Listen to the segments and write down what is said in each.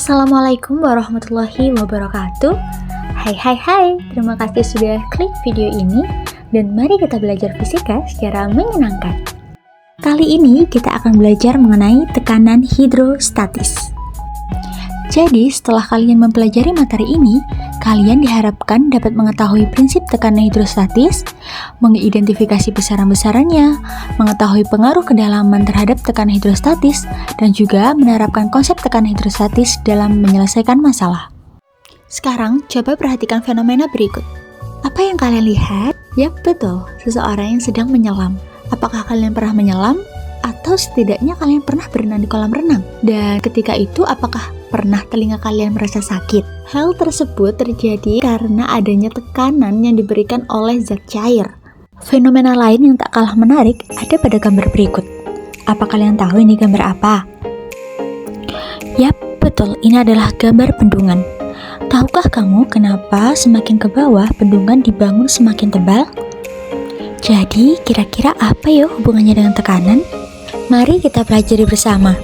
Assalamualaikum warahmatullahi wabarakatuh. Hai, terima kasih sudah klik video ini dan mari kita belajar fisika secara menyenangkan. Kali ini kita akan belajar mengenai tekanan hidrostatis. Jadi setelah kalian mempelajari materi ini, kalian diharapkan dapat mengetahui prinsip tekanan hidrostatis, mengidentifikasi besaran-besarannya, mengetahui pengaruh kedalaman terhadap tekanan hidrostatis, dan juga menerapkan konsep tekanan hidrostatis dalam menyelesaikan masalah. Sekarang, coba perhatikan fenomena berikut. Apa yang kalian lihat? Yap, betul, seseorang yang sedang menyelam. Apakah kalian pernah menyelam? Atau setidaknya kalian pernah berenang di kolam renang? Dan ketika itu, apakah pernah telinga kalian merasa sakit? Hal tersebut terjadi karena adanya tekanan yang diberikan oleh zat cair. Fenomena lain yang tak kalah menarik ada pada gambar berikut. Apa kalian tahu ini gambar apa? Yap, betul, ini adalah gambar bendungan. Tahukah kamu kenapa semakin ke bawah bendungan dibangun semakin tebal? Jadi, kira-kira apa ya hubungannya dengan tekanan? Mari kita pelajari bersama.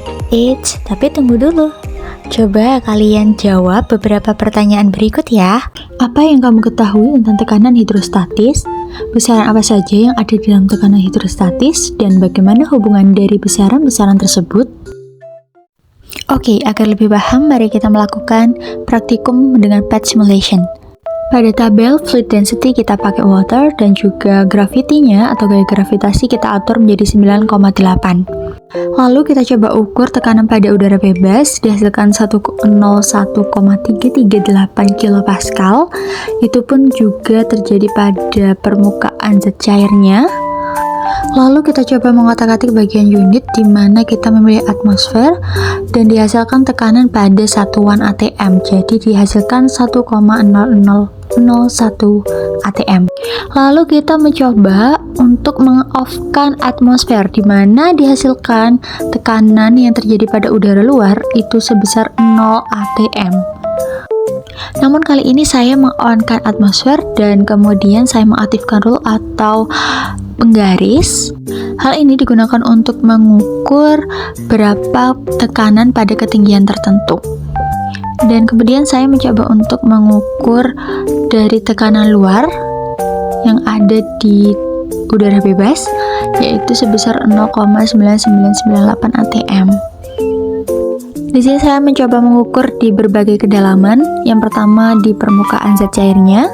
Tapi tunggu dulu. Coba kalian jawab beberapa pertanyaan berikut ya. Apa yang kamu ketahui tentang tekanan hidrostatis? Besaran apa saja yang ada di dalam tekanan hidrostatis? Dan bagaimana hubungan dari besaran-besaran tersebut? Oke, agar lebih paham, mari kita melakukan praktikum dengan PET simulation. Pada tabel fluid density kita pakai water dan juga gravity-nya atau gaya gravitasi kita atur menjadi 9,8. Lalu kita coba ukur tekanan pada udara bebas dihasilkan 101,338 kilopascal. Itu pun juga terjadi pada permukaan zat cairnya. Lalu kita coba mengotak-atik bagian unit di mana kita memilih atmosfer dan dihasilkan tekanan pada satuan ATM. Jadi dihasilkan 1,0001 ATM. Lalu kita mencoba untuk meng-off-kan atmosfer di mana dihasilkan tekanan yang terjadi pada udara luar itu sebesar 0 ATM. Namun kali ini saya meng-on-kan atmosfer dan kemudian saya mengaktifkan rule atau penggaris. Hal ini digunakan untuk mengukur berapa tekanan pada ketinggian tertentu. Dan kemudian saya mencoba untuk mengukur dari tekanan luar yang ada di udara bebas, yaitu sebesar 0,9998 ATM. Di sini saya mencoba mengukur di berbagai kedalaman. Yang pertama di permukaan zat cairnya,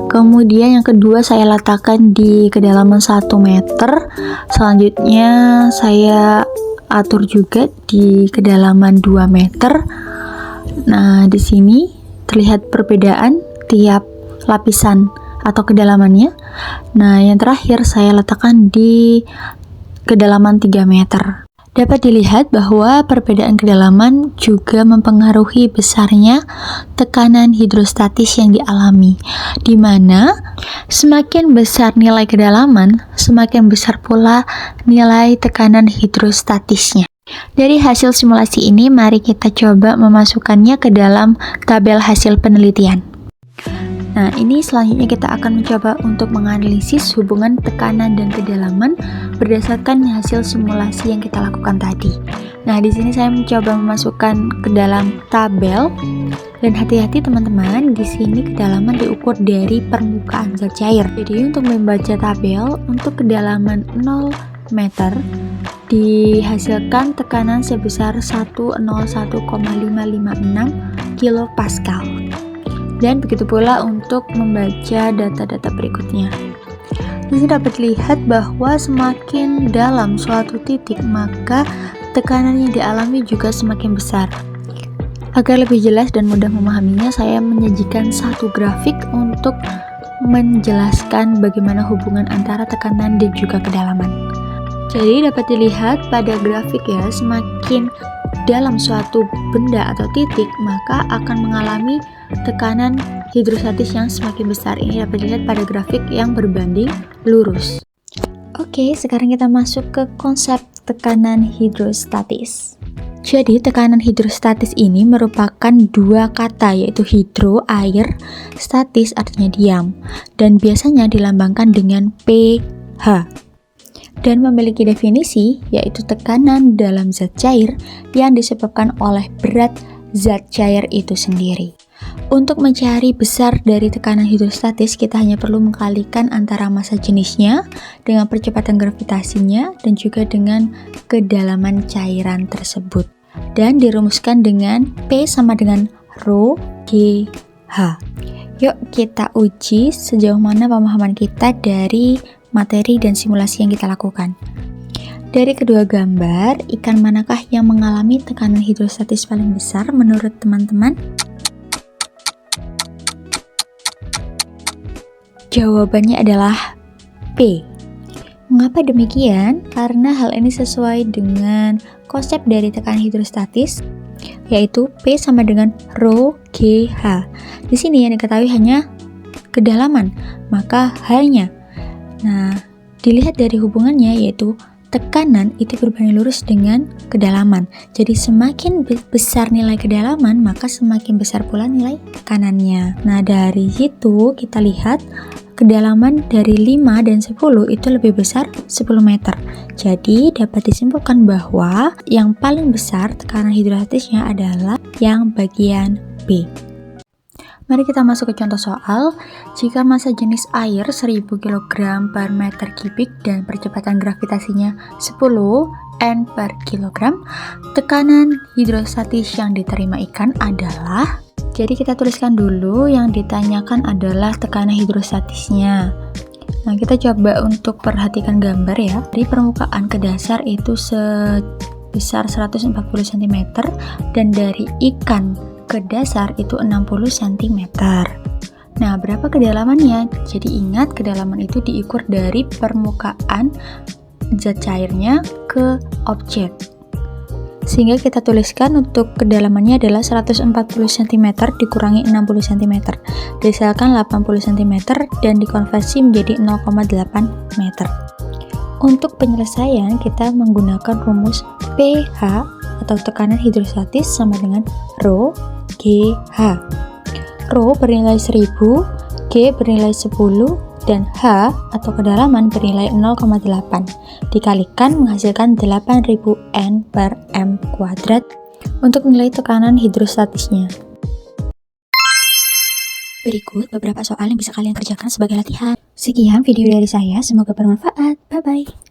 kemudian yang kedua saya letakkan di kedalaman 1 meter. Selanjutnya saya atur juga di kedalaman 2 meter. Nah, di sini terlihat perbedaan tiap lapisan atau kedalamannya. Nah, yang terakhir saya letakkan di kedalaman 3 meter. Dapat dilihat bahwa perbedaan kedalaman juga mempengaruhi besarnya tekanan hidrostatis yang dialami, di mana semakin besar nilai kedalaman, semakin besar pula nilai tekanan hidrostatisnya. Dari hasil simulasi ini, mari kita coba memasukkannya ke dalam tabel hasil penelitian. Nah, ini selanjutnya kita akan mencoba untuk menganalisis hubungan tekanan dan kedalaman berdasarkan hasil simulasi yang kita lakukan tadi. Nah, di sini saya mencoba memasukkan ke dalam tabel dan hati-hati teman-teman, di sini kedalaman diukur dari permukaan zat cair. Jadi untuk membaca tabel untuk kedalaman 0 meter dihasilkan tekanan sebesar 101,556 kilopascal. Dan begitu pula untuk membaca data-data berikutnya. Di sini dapat dilihat bahwa semakin dalam suatu titik, maka tekanan yang dialami juga semakin besar. Agar lebih jelas dan mudah memahaminya, saya menyajikan satu grafik untuk menjelaskan bagaimana hubungan antara tekanan dan juga kedalaman. Jadi dapat dilihat pada grafik ya, semakin dalam suatu benda atau titik, maka akan mengalami tekanan hidrostatis yang semakin besar. Ini dapat dilihat pada grafik yang berbanding lurus. Oke, sekarang kita masuk ke konsep tekanan hidrostatis. Jadi, tekanan hidrostatis ini merupakan dua kata, yaitu hidro, air, statis artinya diam, dan biasanya dilambangkan dengan pH. Dan memiliki definisi, yaitu tekanan dalam zat cair yang disebabkan oleh berat zat cair itu sendiri. Untuk mencari besar dari tekanan hidrostatis, kita hanya perlu mengkalikan antara massa jenisnya dengan percepatan gravitasinya dan juga dengan kedalaman cairan tersebut. Dan dirumuskan dengan P sama dengan Rho G H. Yuk kita uji sejauh mana pemahaman kita dari materi dan simulasi yang kita lakukan. Dari kedua gambar, ikan manakah yang mengalami tekanan hidrostatis paling besar menurut teman-teman? Jawabannya adalah P. Mengapa demikian? Karena hal ini sesuai dengan konsep dari tekanan hidrostatis, yaitu P sama dengan Rho G H. Di sini yang diketahui hanya kedalaman, maka H-nya. Nah, dilihat dari hubungannya, yaitu tekanan itu berbanding lurus dengan kedalaman. Jadi semakin besar nilai kedalaman, maka semakin besar pula nilai tekanannya. Nah, dari situ kita lihat kedalaman dari 5 dan 10 itu lebih besar 10 meter. Jadi dapat disimpulkan bahwa yang paling besar tekanan hidrostatisnya adalah yang bagian B. Mari kita masuk ke contoh soal. Jika massa jenis air 1000 kg per meter kubik dan percepatan gravitasinya 10 N per kilogram, tekanan hidrostatis yang diterima ikan adalah... Jadi kita tuliskan dulu yang ditanyakan adalah tekanan hidrostatisnya. Nah, kita coba untuk perhatikan gambar ya. Dari permukaan ke dasar itu sebesar 140 cm dan dari ikan ke dasar itu 60 cm. Nah, berapa kedalamannya? Jadi ingat, kedalaman itu diukur dari permukaan zat cairnya ke objek. Sehingga kita tuliskan untuk kedalamannya adalah 140 cm dikurangi 60 cm. Dihasilkan 80 cm dan dikonversi menjadi 0,8 meter. Untuk penyelesaian, kita menggunakan rumus pH atau tekanan hidrostatis sama dengan Rho G H. Rho bernilai 1000, G bernilai 10, dan H atau kedalaman bernilai 0,8. Dikalikan menghasilkan 8000 N per M kuadrat untuk nilai tekanan hidrostatisnya. Berikut beberapa soal yang bisa kalian kerjakan sebagai latihan. Sekian video dari saya, semoga bermanfaat. Bye-bye.